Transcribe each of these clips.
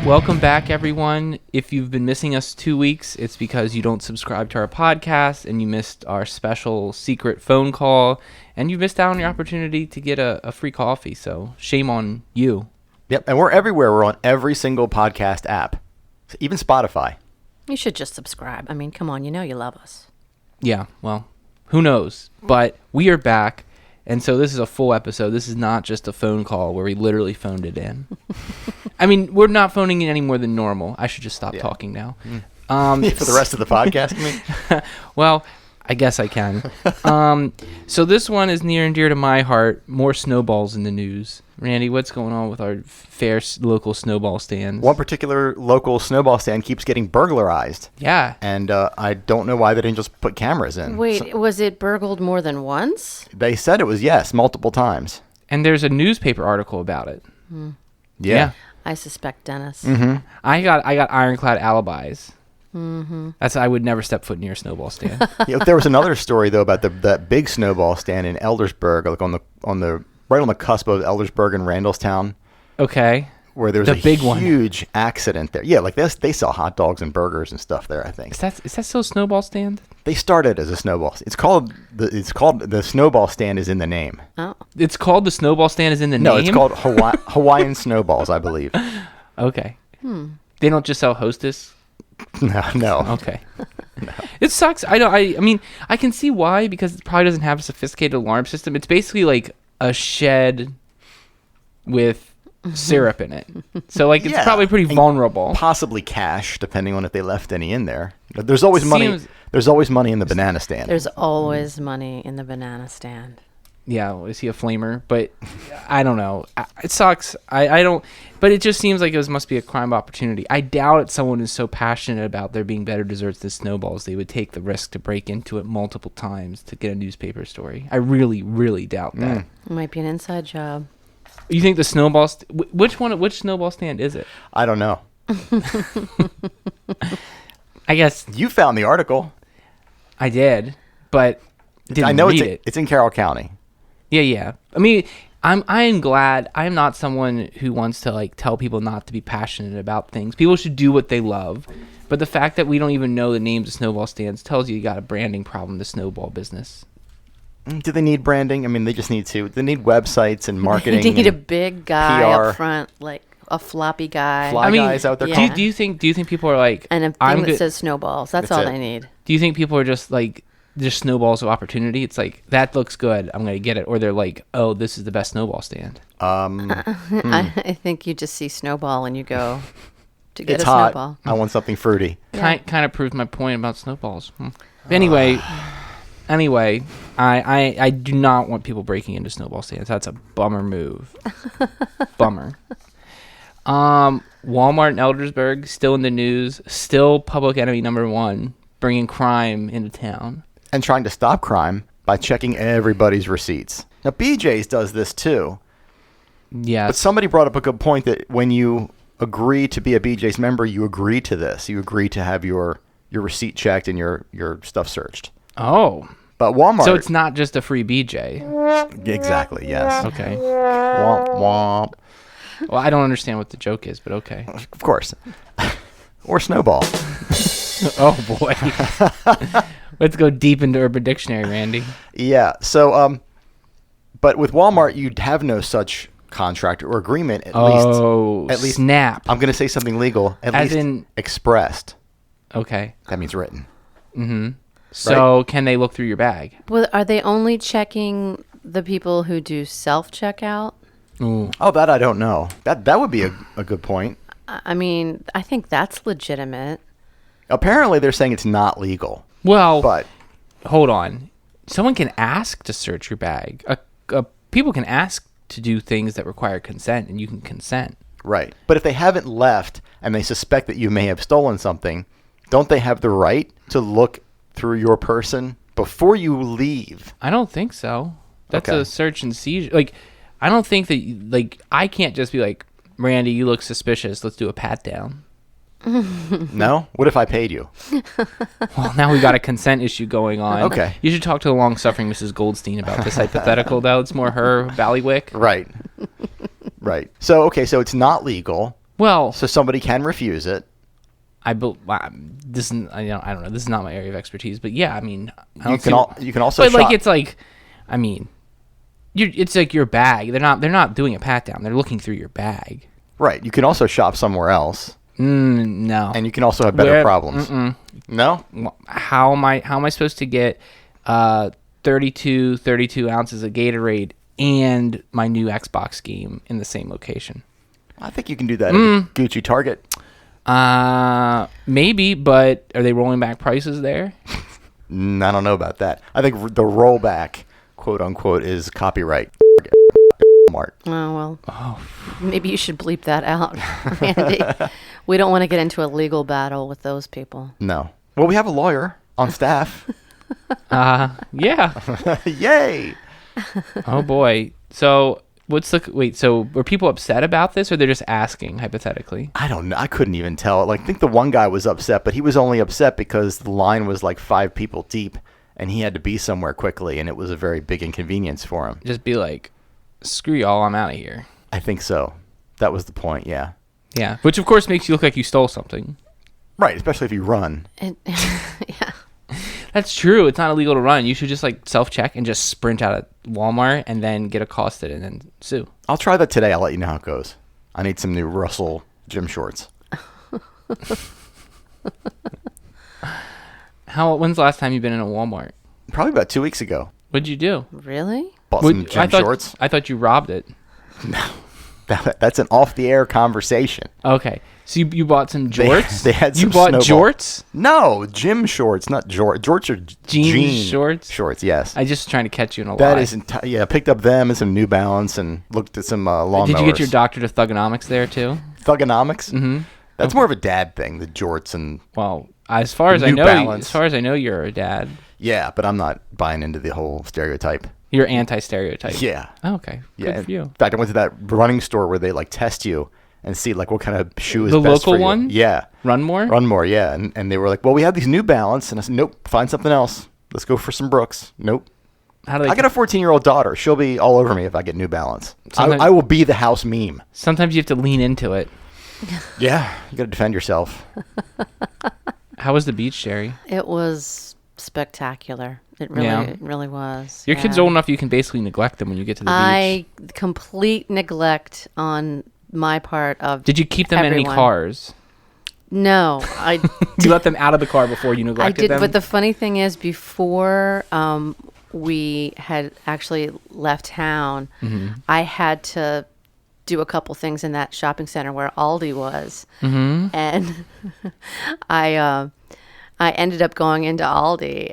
Welcome back, everyone. If you've been missing us 2 weeks, it's because you don't subscribe to our podcast and you missed our special secret phone call and you missed out on your opportunity to get a free coffee. So shame on you. Yep, and we're everywhere. We're on every single podcast app, even Spotify. You should just subscribe. I mean, come on, you know you love us. Yeah, well, who knows? But we are back. And so this is a full episode. This is not just a phone call where we literally phoned it in. I mean, we're not phoning in any more than normal. I should just stop talking now. For the rest of the podcast, you mean? Well, I guess I can. So this one is near and dear to my heart. More snowballs in the news. Randy, what's going on with our fair local snowball stands? One particular local snowball stand keeps getting burglarized. Yeah. And I don't know why they didn't just put cameras in. Wait, was it burgled more than once? They said it was, yes, multiple times. And there's a newspaper article about it. Yeah. I suspect Dennis. Mm-hmm. I got ironclad alibis. Mm-hmm. I would never step foot near a snowball stand. There was another story though about that big snowball stand in Eldersburg, like right on the cusp of Eldersburg and Randallstown. Okay. Where there was the a big huge accident there. Yeah, like they sell hot dogs and burgers and stuff there, I think. Is that still a snowball stand? They started as a snowball. It's called the snowball stand is in the name. Oh. It's called the snowball stand is in the name? No, it's called Hawaiian Snowballs, I believe. Okay. They don't just sell Hostess? No. Okay. No. It sucks. I mean, I can see why, because it probably doesn't have a sophisticated alarm system. It's basically like a shed with syrup in it. So like it's probably pretty vulnerable. Possibly cash, depending on if they left any in there. But there's always money. There's always money in the banana stand. There's always money in the banana stand. Yeah, well, is he a flamer? But I don't know. It sucks. I don't. But it just seems like it must be a crime opportunity. I doubt someone is so passionate about there being better desserts than snowballs they would take the risk to break into it multiple times to get a newspaper story. I really, really doubt that. It might be an inside job. You think the snowball? Which snowball stand is it? I don't know. I guess you found the article. I did, but I know read it. It's in Carroll County. Yeah. I mean, I'm glad. I'm not someone who wants to like tell people not to be passionate about things. People should do what they love. But the fact that we don't even know the names of snowball stands tells you got a branding problem in the snowball business. Do they need branding? I mean, they just need to. They need websites and marketing. They need a big guy PR. up front, like a floppy guy. Guys out there. Yeah. Do you think people are like, and a thing that says snowballs. That's all they need. Do you think people are just like just snowballs of opportunity? It's like, that looks good, I'm gonna get it. Or they're like, oh, this is the best snowball stand. I think you just see snowball and you go to get it's a hot. snowball. I want something fruity. Kind of proves my point about snowballs. Anyway, I do not want people breaking into snowball stands. That's a bummer move. Bummer. Wal-Mart in Eldersburg, still in the news, still public enemy number one, bringing crime into town. And trying to stop crime by checking everybody's receipts. Now, BJ's does this too. Yeah. But somebody brought up a good point that when you agree to be a BJ's member, you agree to this. You agree to have your receipt checked and your stuff searched. Oh. But Walmart... So it's not just a free BJ. Exactly, yes. Okay. Womp, womp. Well, I don't understand what the joke is, but okay. Of course. Or snowball. Oh, boy. Let's go deep into Urban Dictionary, Randy. Yeah. So, but with Walmart, you'd have no such contract or agreement. At least, snap. I'm going to say something legal. At least expressed. Okay. That means written. Mm-hmm. So can they look through your bag? Well, are they only checking the people who do self-checkout? Ooh. Oh, that I don't know. That would be a good point. I mean, I think that's legitimate. Apparently, they're saying it's not legal. Well, but hold on. Someone can ask to search your bag. People can ask to do things that require consent, and you can consent. Right. But if they haven't left and they suspect that you may have stolen something, don't they have the right to look through your person before you leave? I don't think so. That's a search and seizure. Like, I don't think that, like, I can't just be like, Randy, you look suspicious. Let's do a pat down. No? What if I paid you? Well, now we've got a consent issue going on. Okay. You should talk to the long-suffering Mrs. Goldstein about this hypothetical, though. It's more her ballywick. Right. Right. So, okay, so it's not legal, Well, So somebody can refuse it. this is, I don't know. This is not my area of expertise, but yeah, I mean, I You don't can, you can also but shop. like it's like, I mean, it's like your bag. They're not doing a pat down. They're looking through your bag. Right. You can also shop somewhere else. No. And you can also have better problems. No? How am I supposed to get 32 ounces of Gatorade and my new Xbox game in the same location? I think you can do that at a Gucci Target. Maybe, but are they rolling back prices there? I don't know about that. I think the rollback, quote unquote, is copyright. Wal-Mart. Oh, well. Maybe you should bleep that out, Randy. We don't want to get into a legal battle with those people. No. Well, we have a lawyer on staff. Yeah. Yay! Oh boy. So so were people upset about this, or they're just asking hypothetically? I don't know. I couldn't even tell. Like, I think the one guy was upset, but he was only upset because the line was like 5 people deep, and he had to be somewhere quickly, and it was a very big inconvenience for him. Just be like, screw y'all, I'm out of here. I think so. That was the point, yeah. Yeah. Which of course makes you look like you stole something. Right, especially if you run. Yeah. That's true. It's not illegal to run. You should just like self-check and just sprint out of Walmart and then get accosted and then sue. I'll try that today. I'll let you know how it goes. I need some new Russell gym shorts. When's the last time you've been in a Walmart? Probably about 2 weeks ago. What'd you do? Really? Bought some gym shorts. I thought you robbed it. No. That's an off-the-air conversation. Okay. So you bought some jorts? They had You some bought Snowball. jorts? No, gym shorts, not jorts. Jorts are Jean shorts? Shorts, yes. I just trying to catch you in a lie. That is, yeah, picked up them and some New Balance and looked at some lawnmowers. Did you get your doctorate of thugonomics there too? Thugonomics? Mm-hmm. That's more of a dad thing, the jorts and... Well, as far as I New know, Balance. you're a dad. Yeah, but I'm not buying into the whole stereotype. You're anti-stereotype. Yeah. Oh, okay. Yeah. Good for you. In fact, I went to that running store where they like test you and see like what kind of shoe is The best for local you. one? Yeah. Run more? Run more, yeah. And they were like, well, we have these New Balance. And I said, nope, find something else. Let's go for some Brooks. Nope. How do they? I got a 14-year-old daughter. She'll be all over me if I get New Balance. Sometimes- I will be the house meme. Sometimes you have to lean into it. Yeah. You got to defend yourself. How was the beach, Sherri? It was spectacular. It really was. Your kid's old enough you can basically neglect them when you get to the beach. Complete neglect on my part of. Did you keep them in any everyone. cars? No, I You let them out of the car before you I neglected did. them? But the funny thing is, before we had actually left town, I had to do a couple things in that shopping center where Aldi was, and I ended up going into Aldi,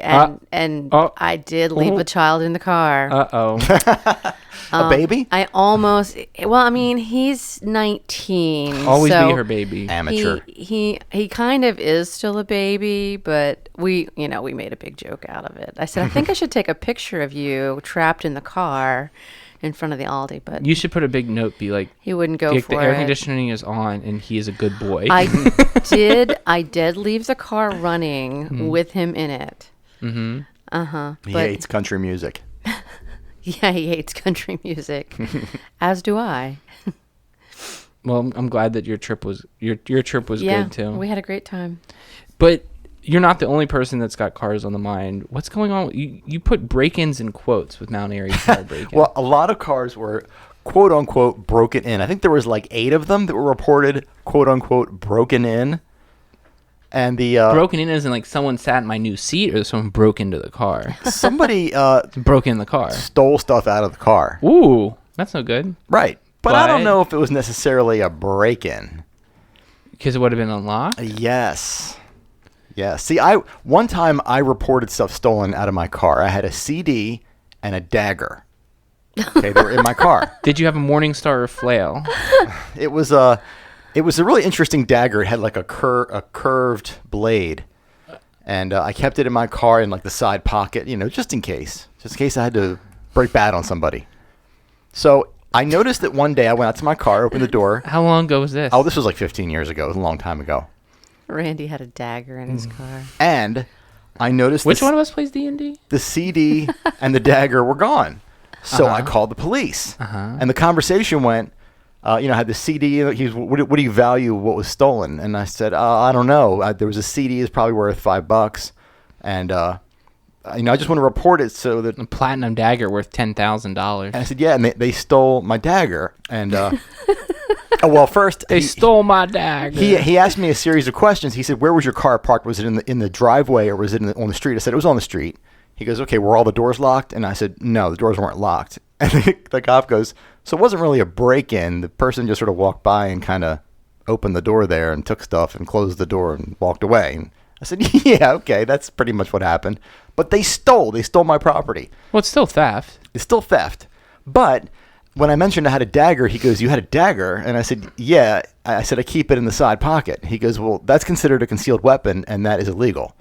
and I did leave a child in the car. Uh-oh. A baby? I almost. Well, I mean, he's 19. Always so be her baby. Amateur. He kind of is still a baby, but we made a big joke out of it. I said, I think I should take a picture of you trapped in the car in front of the Aldi, but You should put a big note, be like, he wouldn't go for the it. air conditioning is on and he is a good boy. I did leave the car running with him in it. Mm-hmm. He But hates country music. yeah, he hates country music, as do I. Well, I'm glad that your trip was good too. We had a great time. But you're not the only person that's got cars on the mind. What's going on? You put break-ins in quotes with Mount Airy car break-in. Well, a lot of cars were quote unquote broken in. I think there was like 8 of them that were reported quote unquote broken in. And the broken in isn't like someone sat in my new seat or someone broke into the car. somebody Broke in the car. stole stuff out of the car. Ooh, that's no good. Right. But I don't But- know if it was necessarily a break-in. Because it would have been unlocked. Yes. Yeah. See, one time I reported stuff stolen out of my car. I had a CD and a dagger. Okay, they were in my car. Did you have a Morningstar or flail? It was a really interesting dagger. It had like a curved blade, and I kept it in my car in like the side pocket, just in case I had to break bad on somebody. So I noticed that one day I went out to my car, opened the door. How long ago was this? Oh, this was like 15 years ago. It was a long time ago. Randy had a dagger in his car. And I noticed Which one of us plays D&D? the CD and the dagger were gone. So I called the police. And the conversation went, had the CD. What do you value what was stolen? And I said, I don't know. There was a CD is probably worth $5, and I just want to report it so that A platinum dagger worth $10,000. And I said, yeah, and they stole my dagger. And well, first They stole my dagger. he asked me a series of questions. He said, where was your car parked? Was it in the driveway or was it on the street? I said it was on the street. He goes, okay, were all the doors locked? And I said, no, the doors weren't locked. And the cop goes, so it wasn't really a break-in. The person just sort of walked by and kind of opened the door there and took stuff and closed the door and walked away. And I said, yeah, okay, that's pretty much what happened. But they stole my property. Well, it's still theft. It's still theft. But when I mentioned I had a dagger, he goes, you had a dagger? And I said, yeah. I said, I keep it in the side pocket. He goes, well, that's considered a concealed weapon, and that is illegal.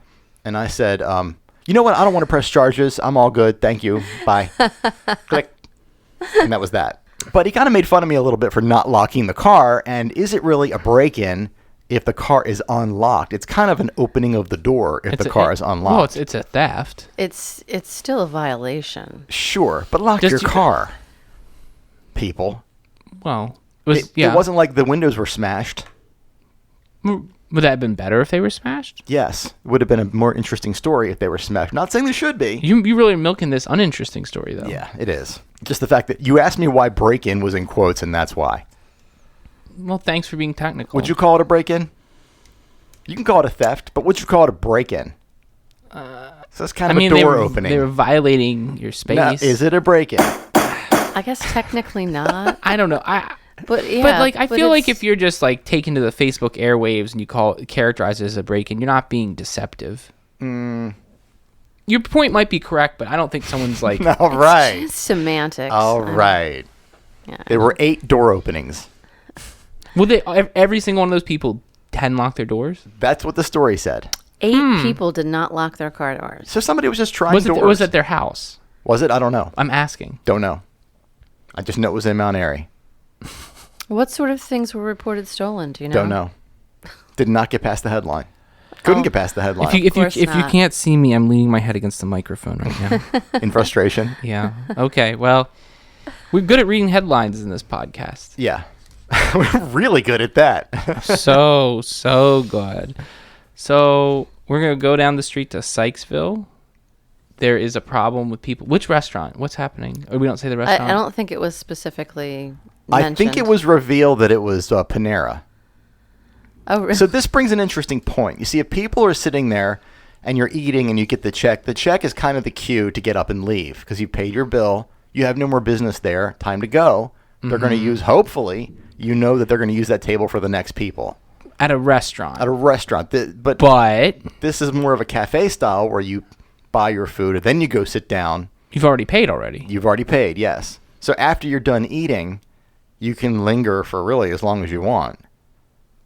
And I said, you know what? I don't want to press charges. I'm all good. Thank you. Bye. Click. And that was that. But he kind of made fun of me a little bit for not locking the car. And is it really a break-in if the car is unlocked? It's kind of an opening of the door if the car is unlocked. Well, it's a theft. It's still a violation. Sure, but lock your car, people. Well, it wasn't like the windows were smashed. Would that have been better if they were smashed? Yes, it would have been a more interesting story if they were smashed. Not saying they should be. You really are milking this uninteresting story, though. Yeah, it is. Just the fact that you asked me why break-in was in quotes, and that's why. Well, thanks for being technical. Would you call it a break-in? You can call it a theft, but would you call it a break-in? So it's kind of a door opening. They were violating your space. Now, is it a break-in? I guess technically not. I don't know. But yeah, but like I feel like if you're just like taken to the Facebook airwaves and you characterize it as a break-in, you're not being deceptive. Your point might be correct, but I don't think someone's like. All right. It's semantics. All right. Yeah. There were 8 door openings. Will they? Every single one of those people hadn't locked their doors? That's what the story said. 8 people did not lock their car doors. So somebody was just trying doors. Was it their house? Was it? I don't know. I'm asking. Don't know. I just know it was in Mount Airy. What sort of things were reported stolen? Do you know? Don't know. Did not get past the headline. Couldn't get past the headline. If you can't see me, I'm leaning my head against the microphone right now. In frustration. Yeah. Okay. Well, we're good at reading headlines in this podcast. Yeah. We're really good at that. so good. So we're going to go down the street to Sykesville. There is a problem with people. Which restaurant? What's happening? Or we don't say the restaurant? I don't think it was specifically mentioned. I think it was revealed that it was Panera. Oh, really? So this brings an interesting point. You see, if people are sitting there and you're eating and you get the check is kind of the cue to get up and leave because you paid your bill. You have no more business there. Time to go. They're going to use, hopefully, that they're going to use that table for the next people. At a restaurant. But this is more of a cafe style where you buy your food and then you go sit down. You've already paid already. You've already paid, yes. So after you're done eating, you can linger for really as long as you want.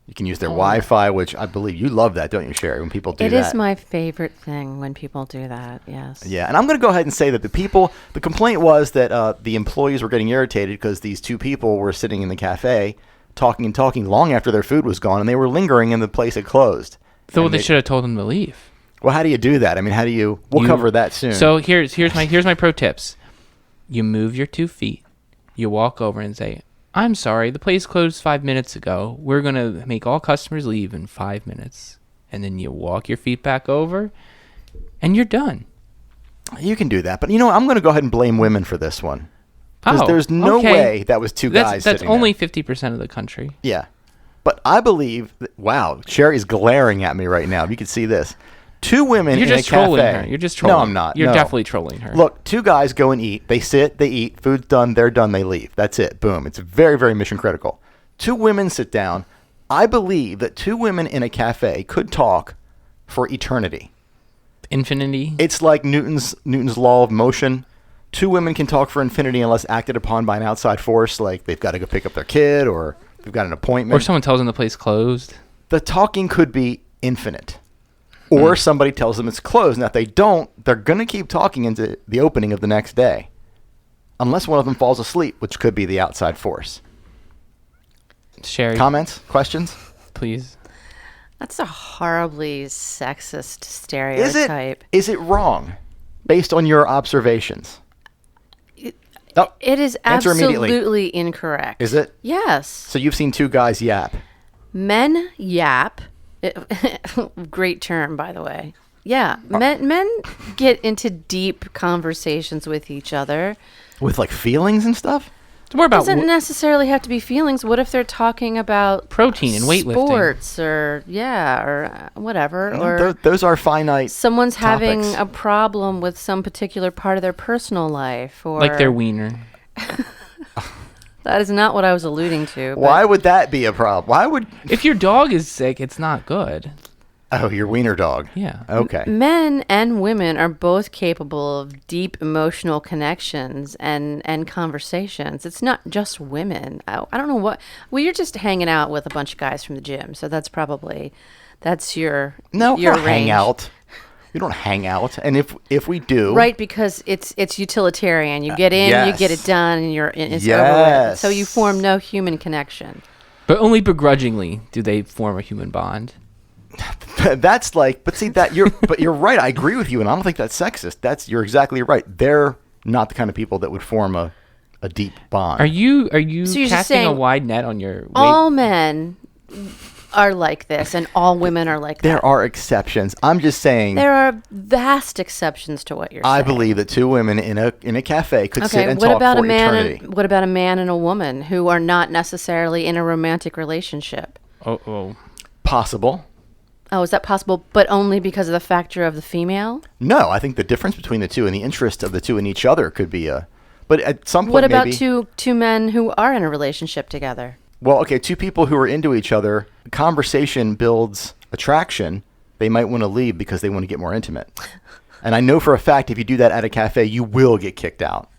You can use their Wi-Fi, which I believe you love that, don't you, Sherri, when people do that? It is my favorite thing when people do that, yes. Yeah, and I'm going to go ahead and say that the complaint was that the employees were getting irritated because these 2 people were sitting in the cafe talking long after their food was gone, and they were lingering in the place it closed. So they should have told them to leave. Well, how do you do that? I mean, we'll cover that soon. So here's my pro tips. You move your 2 feet. You walk over and say, I'm sorry, the place closed 5 minutes ago. We're going to make all customers leave in 5 minutes. And then you walk your feet back over, and you're done. You can do that. But, I'm going to go ahead and blame women for this one. Because there's no way that was 2 guys That's sitting only there. 50% of the country. Yeah. But I believe, wow, Sherri's glaring at me right now. You can see this. 2 women You're in just a cafe. trolling her. You're just trolling. No, I'm not. You're No. definitely trolling her. Look, 2 guys go and eat. They sit, they eat. Food's done. They're done. They leave. That's it. Boom. It's very, very mission critical. 2 women sit down. I believe that 2 women in a cafe could talk for eternity. Infinity. It's like Newton's law of motion. 2 women can talk for infinity unless acted upon by an outside force, like they've got to go pick up their kid or they've got an appointment. Or someone tells them the place closed. The talking could be infinite. Or somebody tells them it's closed. Now, if they don't, they're going to keep talking into the opening of the next day. Unless one of them falls asleep, which could be the outside force. Sherri. Comments? Questions? Please. That's a horribly sexist stereotype. Is it wrong based on your observations? Oh, It is answer immediately. absolutely incorrect. Is it? Yes. So you've seen two guys yap. Men yap. Great term, by the way. Yeah. Men get into deep conversations with each other. With like feelings and stuff? It's more about Doesn't necessarily have to be feelings. What if they're talking about protein and weightlifting. sports or whatever, or Those are finite. someone's having topics. a problem with some particular part of their personal life, or like their wiener. That is not what I was alluding to. but- Why would that be a problem? Why would... If your dog is sick, it's not good. Oh, your wiener dog. Yeah. Okay. Men and women are both capable of deep emotional connections and conversations. It's not just women. I don't know what. Well, you're just hanging out with a bunch of guys from the gym, so that's your No, your we don't hang range. out. We don't hang out. And if we do... Right, because it's utilitarian. You get in, you get yes. it done, and it's over with. Yes. So you form no human connection. But only begrudgingly do they form a human bond. That's like... But see, you're right. I agree with you, and I don't think that's sexist. You're exactly right. They're not the kind of people that would form a deep bond. Are you So you're just casting a saying wide net on your weight? All men are like this, and all women are like that. There are exceptions. I'm just saying... There are vast exceptions to what you're saying. I believe that two women in a cafe could sit Okay, and what talk about for a man? eternity. What about a man and a woman who are not necessarily in a romantic relationship? Oh. Possible. Oh, is that possible? But only because of the factor of the female? No, I think the difference between the two and the interest of the two in each other could be a... But at some point, What about maybe, two men who are in a relationship together? Well, okay, two people who are into each other, conversation builds attraction. They might want to leave because they want to get more intimate. And I know for a fact if you do that at a cafe, you will get kicked out.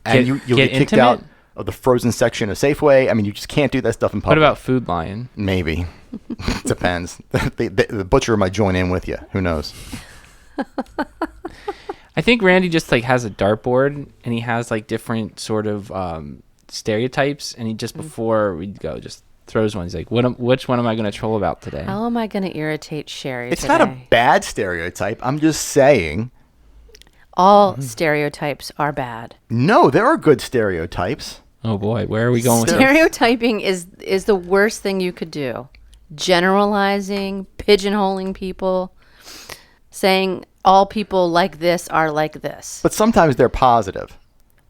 And you'll get kicked intimate? out of the frozen section of Safeway. I mean, you just can't do that stuff in public. What about Food Lion? Maybe. Depends. The butcher might join in with you. Who knows? I think Randy just like has a dartboard and he has like different sort of stereotypes, and he just before we go just throws one. He's like, which one am I going to troll about today? How am I going to irritate Sherri It's today? not a bad stereotype. I'm just saying. All stereotypes are bad. No, there are good stereotypes. Oh boy, where are we going with this? Stereotyping is the worst thing you could do. Generalizing, pigeonholing people, saying all people like this are like this. But sometimes they're positive.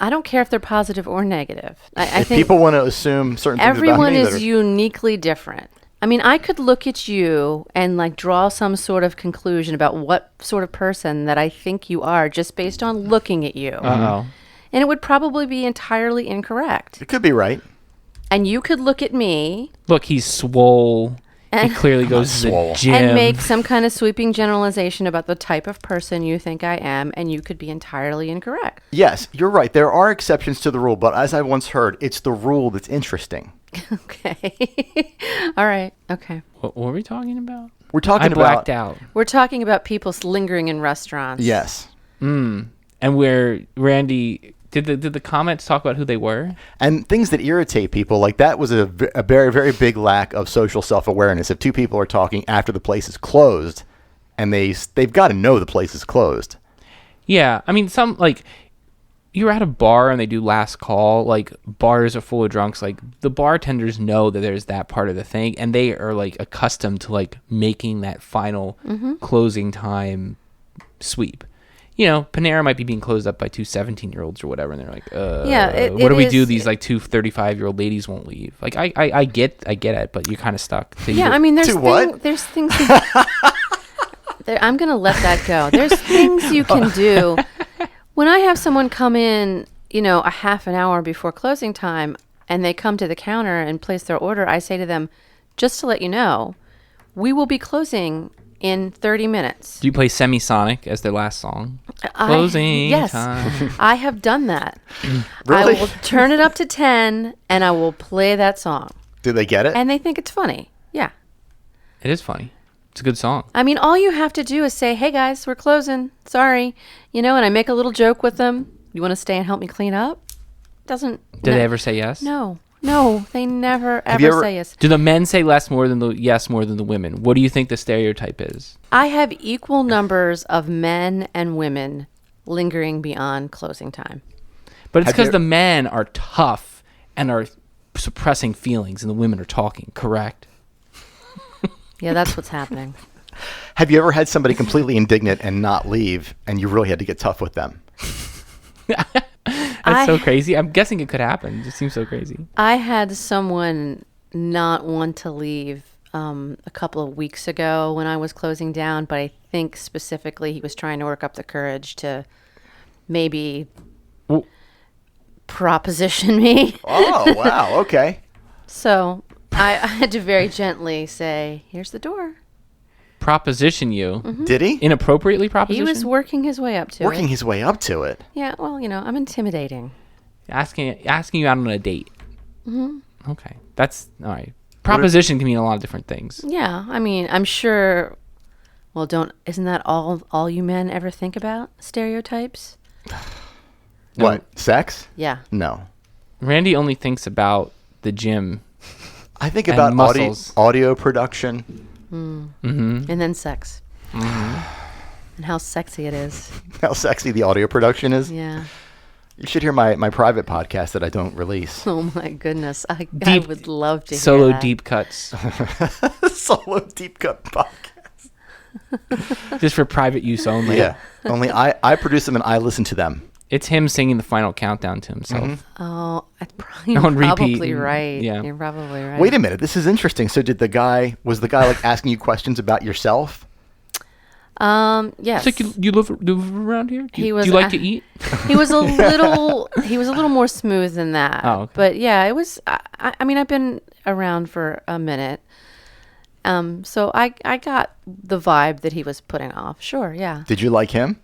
I don't care if they're positive or negative. I If think people want to assume certain things about everyone me that is are... uniquely different. I mean, I could look at you and like draw some sort of conclusion about what sort of person that I think you are just based on looking at you. Uh-oh. And it would probably be entirely incorrect. It could be right. And you could look at me Look, he's swole. He And- clearly goes to the swole. gym. and make some kind of sweeping generalization about the type of person you think I am, and you could be entirely incorrect. Yes, you're right. There are exceptions to the rule, but as I once heard, it's the rule that's interesting. Okay. All right. Okay. What were we talking about? We're talking I about... blacked out. We're talking about people lingering in restaurants. Yes. And where Randy did the comments talk about who they were? And things that irritate people, like that was a very, very big lack of social self-awareness. If two people are talking after the place is closed, and they've got to know the place is closed. Yeah, I mean, some like you're at a bar and they do last call. Like bars are full of drunks. Like the bartenders know that there's that part of the thing, and they are like accustomed to like making that final closing time sweep. You know, Panera might be being closed up by two 17-year-olds or whatever, and they're like, what do we do? These like two 35-year-old ladies won't leave. Like I get it, but you're kind of stuck. So Yeah, I mean, To what? there's things. I'm gonna let that go. There's things you can do. When I have someone come in, a half an hour before closing time, and they come to the counter and place their order, I say to them, just to let you know, we will be closing in 30 minutes. do you play Semisonic as their last song? Closing Yes, time. I have done that. Really? I will turn it up to 10, and I will play that song. Do they get it? And they think it's funny. Yeah. It is funny. It's a good song. I mean, all you have to do is say, hey, guys, we're closing. Sorry. And I make a little joke with them. You want to stay and help me clean up? Did they ever say yes? No, they never, you ever ever- say yes. Do the men say less more than the yes more than the women? What do you think the stereotype is? I have equal numbers of men and women lingering beyond closing time. But it's Have because you- the men are tough and are suppressing feelings, and the women are talking. Correct. Yeah, that's what's happening. Have you ever had somebody completely indignant and not leave, and you really had to get tough with them? That's so crazy. I'm guessing it could happen. It just seems so crazy. I had someone not want to leave a couple of weeks ago when I was closing down, but I think specifically he was trying to work up the courage to maybe Well- proposition me. Oh, wow. Okay. So I had to very gently say, "Here's the door." Proposition you. Did he? Inappropriately He proposition? was working his way up to Working it. his way up to it. Yeah, well, I'm intimidating. Asking you out on a date. Mm-hmm. Okay. That's all right. Proposition can mean a lot of different things. Yeah, I mean, I'm sure. Well, isn't that all you men ever think about? Stereotypes? No. What? Sex? Yeah. No. Randy only thinks about the gym. I think And about muscles. audio production. Mm-hmm. And then sex. And how sexy it is. How sexy the audio production is. Yeah. You should hear my private podcast that I don't release. Oh my goodness. I Deep- would love to Solo hear that. deep cuts. Solo deep cut podcast. Just for private use only. Yeah. Only I produce them and I listen to them. It's him singing the final countdown to himself. Oh, you're On repeat probably and- right. yeah. You're probably right. Wait a minute. This is interesting. So was the guy like asking you questions about yourself? Yes. It's like you live around here? He was do you like a- to eat? He was a little more smooth than that. Oh, okay. But yeah, it was. I mean, I've been around for a minute, so I got the vibe that he was putting off. Sure, yeah. Did you like him?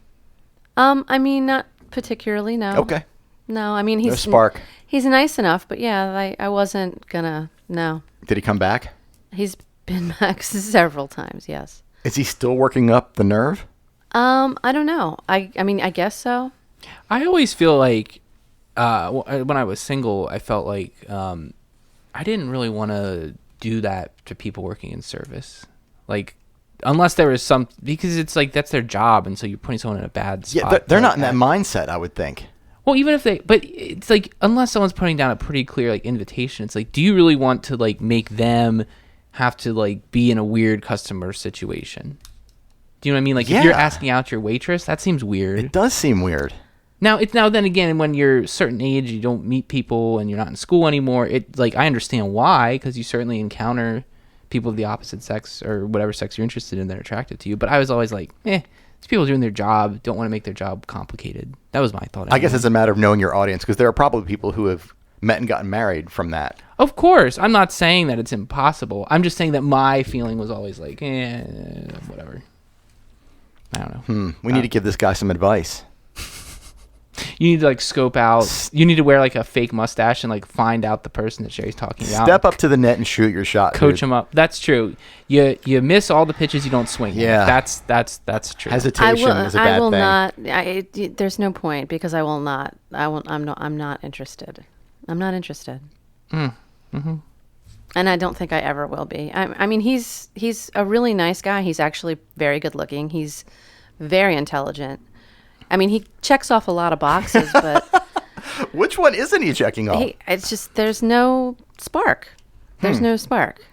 I mean, not particularly. No. Okay. No, I mean he's No spark. He's nice enough, but yeah, I wasn't gonna. No, Did he come back? he's been back several times. Yes. Is he still working up the nerve? I don't know. I mean, I guess so. I always feel like when I was single, I felt like I didn't really want to do that to people working in service. Like, unless there was because it's like that's their job, and so you're putting someone in a bad spot. Yeah, they're not like in that mindset, I would think. Well, even if but it's like unless someone's putting down a pretty clear like invitation, it's like, do you really want to like make them have to like be in a weird customer situation? Do you know what I mean? Like if you're Yeah. asking out your waitress, that seems weird. It does seem weird. Now then again, when you're a certain age, you don't meet people and you're not in school anymore. It like I understand why, because you certainly encounter people of the opposite sex or whatever sex you're interested in that are attractive to you. But I was always like, these people doing their job don't want to make their job complicated. That was my thought. I guess anyway. it's a matter of knowing your audience because there are probably people who have met and gotten married from that. Of course, I'm not saying that it's impossible. I'm just saying that my feeling was always like, whatever. I don't know. We need to give this guy some advice. You need to like scope out. You need to wear like a fake mustache and like find out the person that Sherry's talking about. Step up to the net and shoot your shot. Coach dude. him up. That's true. You miss all the pitches you don't swing. Yeah. That's true. Hesitation is a bad I will thing. not. There's no point because I will not. I'm not interested. I'm not interested. Mm-hmm. And I don't think I ever will be. I mean, he's a really nice guy. He's actually very good looking. He's very intelligent. I mean, he checks off a lot of boxes, but Which one isn't he checking off? it's just there's no spark. There's no spark.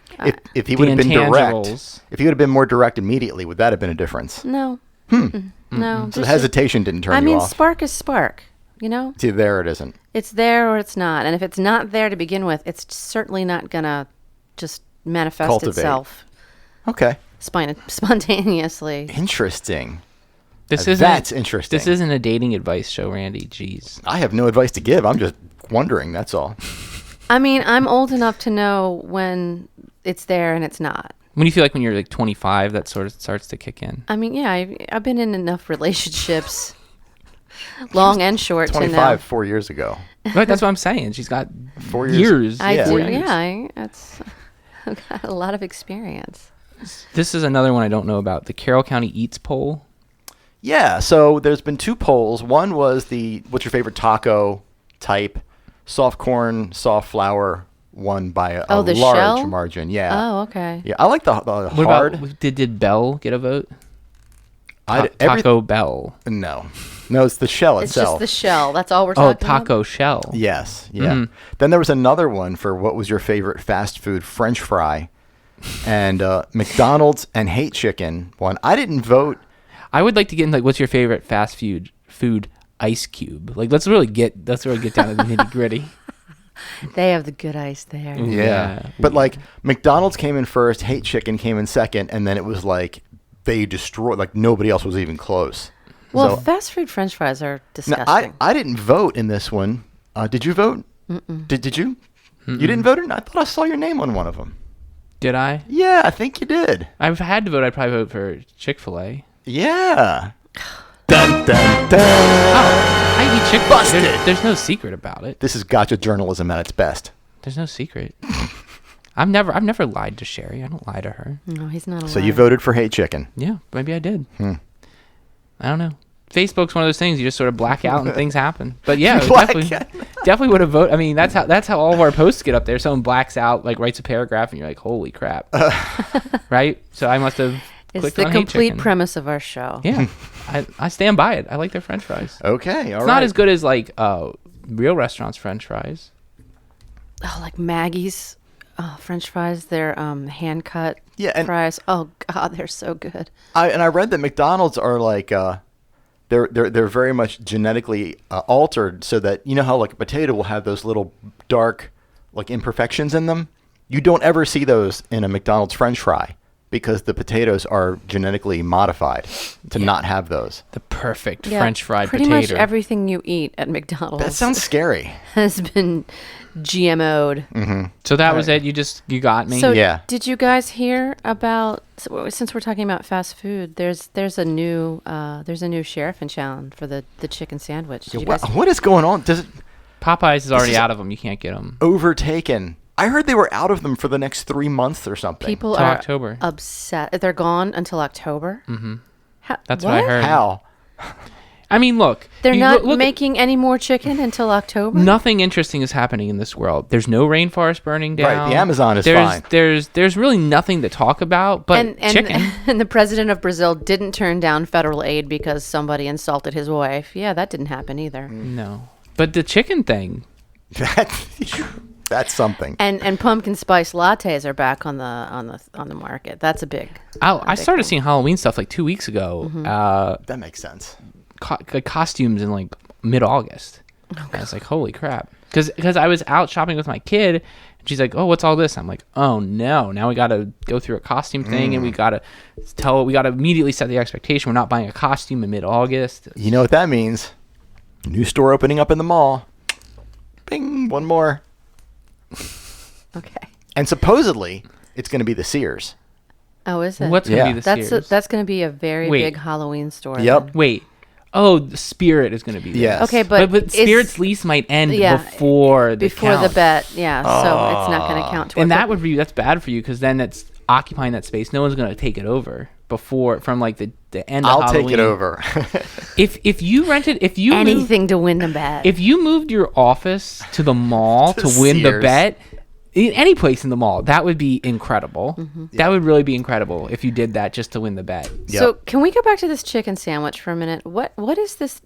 If he The would have been direct, intangibles. if he would have been more direct immediately, would that have been a difference? No. Mm-mm. No. So the there's hesitation didn't turn I you mean, off. spark is spark. You know, It's either there or it isn't. it's there or it's not. And if it's not there to begin with, it's certainly not gonna just manifest Cultivate. itself Okay. spontaneously. Interesting. That's interesting. This isn't a dating advice show, Randy. Jeez. I have no advice to give. I'm just wondering. That's all. I mean, I'm old enough to know when it's there and it's not. When do you feel like when you're like 25, that sort of starts to kick in? I mean, yeah, I've been in enough relationships, long and short, to 25 know. 4 years ago. Right, that's what I'm saying. She's got 4 years. years. I Yeah. do. 4 years. Yeah, I've got a lot of experience. This is another one I don't know about. The Carroll County Eats poll. Yeah, so there's been two polls. One was the what's your favorite taco type, soft corn, soft flour, won by a Oh, the large shell? margin. Yeah. Oh, okay. Yeah, I like the What hard. about did Bell get a vote? Taco Bell. No, it's the shell It's itself. just the shell. That's all we're Oh, talking about. taco shell. Yes, yeah. Then there was another one for what was your favorite fast food French fry, and McDonald's and Hate Chicken one. I didn't vote. I would like to get into like, what's your favorite fast food ice cube? Like, let's really get down to the nitty gritty. They have the good ice there. Yeah. But like McDonald's came in first, Hate Chicken came in second, and then it was like they destroyed, like nobody else was even close. Well, So- fast food French fries are Now, disgusting. I didn't vote in this one. Did you vote? Did you? You didn't vote in? I thought I saw your name on one of them. Did I? Yeah, I think you did. I've had to vote. I'd probably vote for Chick-fil-A. Yeah. Dun, dun, dun. I eat Chick-fil-A. Busted. There's no secret about it. This is gotcha journalism at its best. There's no secret. I've never lied to Sherri. I don't lie to her. No, he's not. So you voted for Hate Chicken. Yeah, maybe I did. I don't know. Facebook's one of those things you just sort of black out and things happen. But yeah, Black definitely would have voted. I mean, that's how all of our posts get up there. Someone blacks out, like writes a paragraph, and you're like, holy crap, right? So I must have. It's clicked the on Hate complete Chicken. premise of our show. Yeah, I stand by it. I like their French fries. Okay, all It's not as good as like real restaurants' French fries. Oh, like Maggie's French fries. They're hand cut fries. Oh God, they're so good. I read that McDonald's are like they're very much genetically altered, so that you know how like a potato will have those little dark like imperfections in them. You don't ever see those in a McDonald's French fry because the potatoes are genetically modified to not have those. The perfect Yeah, French fried pretty potato. much everything you eat at McDonald's That sounds scary. has been GMO'd. So that was it. You got me. So Yeah. did you guys hear about? Since we're talking about fast food, there's a new sheriff in town for the chicken sandwich. Did you guys? What is going on? Does it Popeyes is already is- out of them. You can't get them. overtaken? I heard they were out of them for the next 3 months or something. People Till are October. upset. They're gone until October. Mm-hmm. That's what I heard. How? I mean, look. They're you not look at- making any more chicken until October. Nothing interesting is happening in this world. There's no rainforest burning Right, down. the Amazon is there's, fine. There's really nothing to talk about but and chicken. and the president of Brazil didn't turn down federal aid because somebody insulted his wife. Yeah, that didn't happen either. No. But the chicken thing. That's something. And pumpkin spice lattes are back on the market. That's a big. I big started thing. seeing Halloween stuff like 2 weeks ago. That makes sense. Costumes in like mid-August. I was like, holy crap. Because I was out shopping with my kid. And she's like, oh, what's all this? I'm like, oh, no. Now we got to go through a costume thing. And we got to immediately set the expectation. We're not buying a costume in mid-August. You know what that means? New store opening up in the mall. Bing, one more. Okay. And supposedly, it's going to be the Sears. Oh, is it? What's going to Yeah. be the Sears? That's going to be a very Wait. big Halloween store. Yep. then. Wait. Oh, the Spirit is going to be there. Yes. Okay, But but Spirit's lease might end yeah, before the before the count. bet. Yeah, so it's not going to count. And towards it. that's bad for you because then that's occupying that space. No one's going to take it over from like the end of I'll Halloween. take it over. If you rented, if you moved, anything to win the bet. if you moved your office to the mall To to win the Sears. bet, in any place in the mall, that would be incredible. That would really be incredible if you did that just to win the bet. So can we go back to this chicken sandwich for a minute? What is this?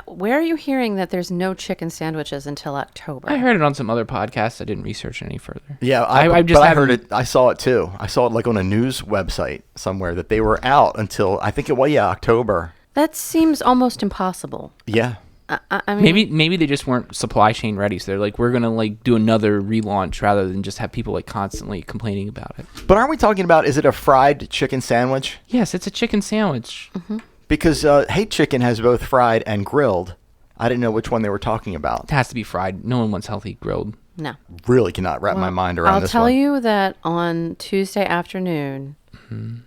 Where are you hearing that there's no chicken sandwiches until October? I heard it on some other podcasts. I didn't research any further. Yeah, I just but I heard haven't- it. I saw it too. I saw it like on a news website somewhere that they were out until I think October. That seems almost impossible. Yeah. I mean, Maybe they just weren't supply chain ready. So they're like, we're gonna like do another relaunch rather than just have people like constantly complaining about it. But aren't we talking about, is it a fried chicken sandwich? Yes, it's a chicken sandwich. Because Hate Chicken has both fried and grilled. I didn't know which one they were talking about. It has to be fried. No one wants healthy grilled. no. Really cannot wrap my mind around I'll this tell one. you that on Tuesday afternoon,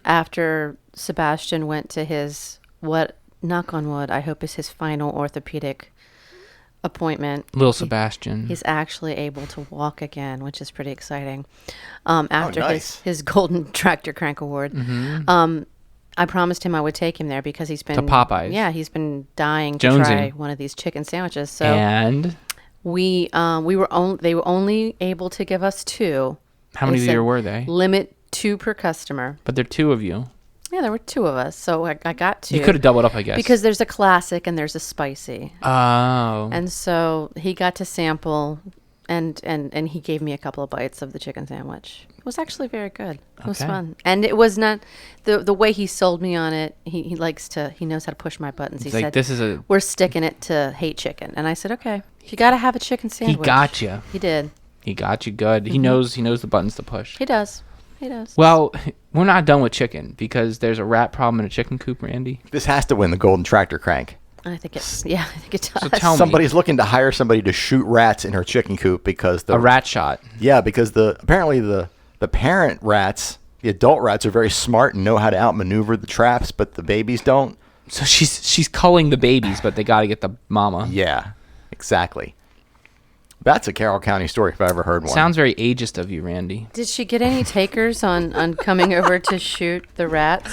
after Sebastian went to his, what, knock on wood, I hope is his final orthopedic appointment. Little Sebastian. He's actually able to walk again, which is pretty exciting. After nice. his Golden Tractor Crank Award. I promised him I would take him there because he's been To Popeyes. Yeah, he's been dying to Jonesing. try one of these chicken sandwiches. So And they were only able to give us two. how many They there said were they? Limit 2 per customer. But there are two of you. Yeah, there were two of us, so I got two. You could have doubled up, I guess. Because there's a classic and there's a spicy. Oh. And so he got to sample, and he gave me a couple of bites of the chicken sandwich. It was actually very good. It was Okay. fun. And it was not, the way he sold me on it, he knows how to push my buttons. He It's like, said, this is a... we're sticking it to hate chicken. And I said, okay, you got to have a chicken He sandwich. got you. He did. He got you good. He knows the buttons to push. He does. He does. Well, we're not done with chicken because there's a rat problem in a chicken coop, Randy. This has to win the golden tractor crank. I think it does. So tell me. Somebody's looking to hire somebody to shoot rats in her chicken coop because A rat shot. Yeah, because apparently the parent rats, the adult rats, are very smart and know how to outmaneuver the traps, but the babies don't. So she's culling the babies, but they got to get the mama. Yeah, exactly. That's a Carroll County story if I ever heard one. Sounds very ageist of you, Randy. Did she get any takers on coming over to shoot the rats?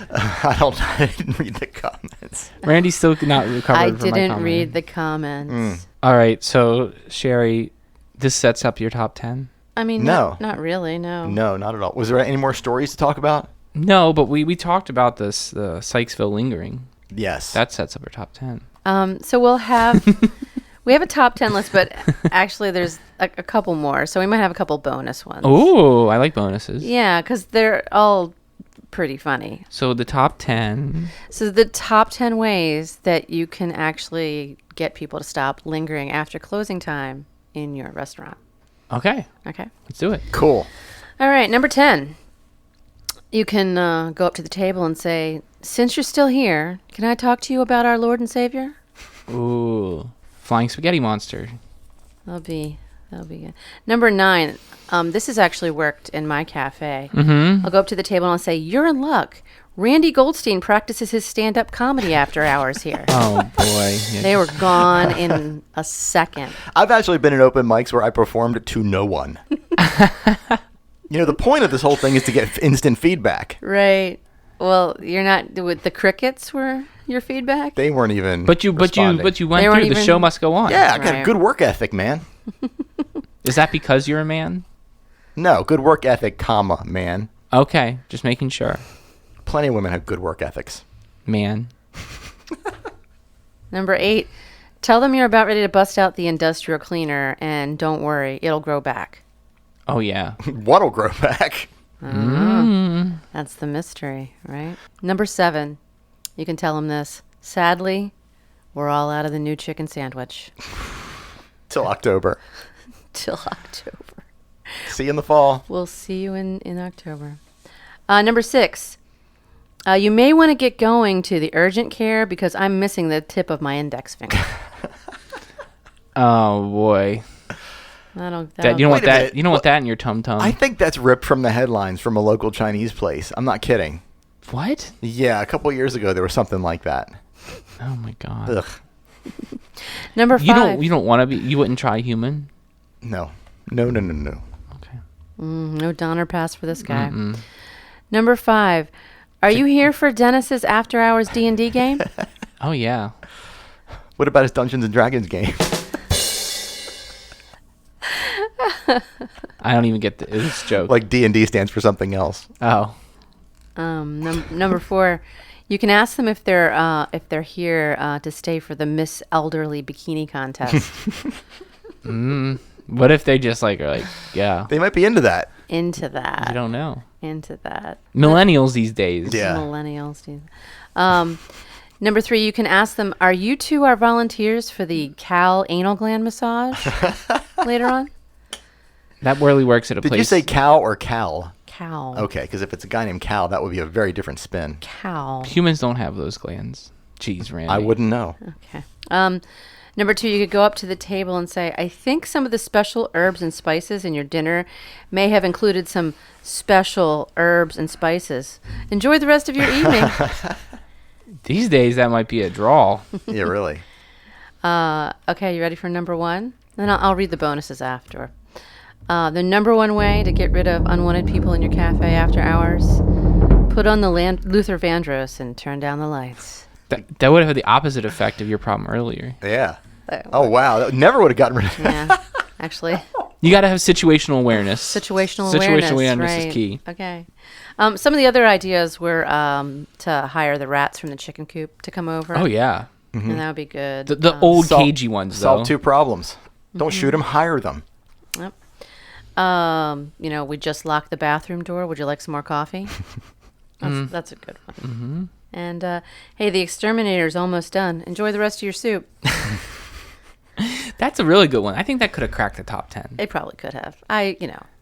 I didn't read the comments. Randy's still not recovered I from my didn't comment. read the comments. All right, so Sherri, this sets up your top 10? I mean, No. not really, no. No, not at all. Was there any more stories to talk about? No, but we talked about this, the Sykesville lingering. Yes. That sets up our top 10. So we'll have... We have a top 10 list, but actually there's a couple more. So we might have a couple bonus ones. Oh, I like bonuses. Yeah, because they're all pretty funny. So the top 10. So the top 10 ways that you can actually get people to stop lingering after closing time in your restaurant. Okay, Okay. let's do it. Cool. All right, number 10. You can go up to the table and say, since you're still here, can I talk to you about our Lord and Savior? Ooh, flying spaghetti monster. That'll be good. Number 9. This has actually worked in my cafe. Mm-hmm. I'll go up to the table and I'll say, you're in luck. Randy Goldstein practices his stand-up comedy after hours here. Oh, boy. Yeah. They were gone in a second. I've actually been in open mics where I performed to no one. The point of this whole thing is to get instant feedback. Right. Well, you're not with the crickets were your feedback? They weren't even But you went They through. weren't The even- show must go on. Yeah, I got a Right. good work ethic, man. Is that because you're a man? No, good work ethic, comma, man. Okay, just making sure. Plenty of women have good work ethics. Man. Number 8. Tell them you're about ready to bust out the industrial cleaner and don't worry, it'll grow back. Oh, yeah. What'll grow back? That's the mystery, right? Number 7. You can tell them this. Sadly, we're all out of the new chicken sandwich Till October. till October. See you in the fall. We'll see you in October. Number 6. You may want to get going to the urgent care because I'm missing the tip of my index finger. Oh, boy. That'll You don't want Wait a that. minute. You don't want that in your tum-tum. I think that's ripped from the headlines from a local Chinese place. I'm not kidding. What? Yeah, a couple of years ago there was something like that. Oh, my God. Ugh. Number 5. You don't want to be. You wouldn't try human? No. Okay. No Donner Pass for this guy. Number 5. Are you here for Dennis's after-hours D&D game? Oh, yeah. What about his Dungeons and Dragons game? I don't even get this joke. Like D&D stands for something else. Oh. Number 4. You can ask them if they're here to stay for the Miss Elderly Bikini contest. What if they just are like, yeah. They might be into that. Into that. You don't know. Into that. Millennials these days. Yeah. Millennials. Do. Number 3, you can ask them, are you two our volunteers for the Cal anal gland massage later on? That really works at a Did place. you say Cal or Cal? Cal. Okay, because if it's a guy named Cal, that would be a very different spin. Cal. Humans don't have those glands. Jeez, Randy. I wouldn't know. Okay. Number 2, you could go up to the table and say, I think some of the special herbs and spices in your dinner may have included some special herbs and spices. Enjoy the rest of your evening. These days, that might be a draw. Yeah, really. Okay, you ready for number 1? Then I'll read the bonuses after. The number 1 way to get rid of unwanted people in your cafe after hours, put on the Luther Vandross and turn down the lights. That would have had the opposite effect of your problem earlier. Yeah. Oh, wow. That never would have gotten rid of Yeah, actually, You got to have situational awareness. Situational Situational awareness, is right. key. Okay. Some of the other ideas were to hire the rats from the chicken coop to come over. Oh yeah, And that would be good. the old Sol- cagey ones though. Solve 2 problems. Don't shoot them, hire them. Yep. We just locked the bathroom door. Would you like some more coffee? That's a good one. And hey, the exterminator's almost done. Enjoy the rest of your soup. That's a really good one. I think that could have cracked the top 10. It probably could have.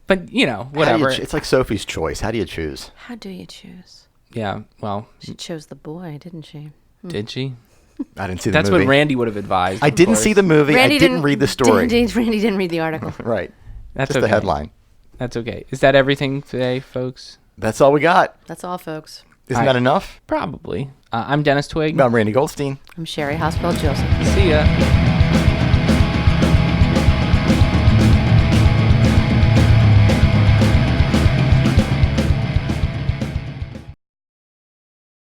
But whatever. It's like Sophie's Choice. How do you choose? How do you choose? Yeah. Well, She chose the boy, didn't she? did she? I didn't see the That's movie. what Randy would have advised. I of didn't course. see the movie. I didn't read the story. Randy didn't read the article. Right. That's Just okay. the headline. That's okay. Is that everything today, folks? That's all we got. That's all, folks. Isn't that enough? Probably. I'm Dennis Twig. I'm Randy Goldstein. I'm Sherri Hospital Joseph. See ya.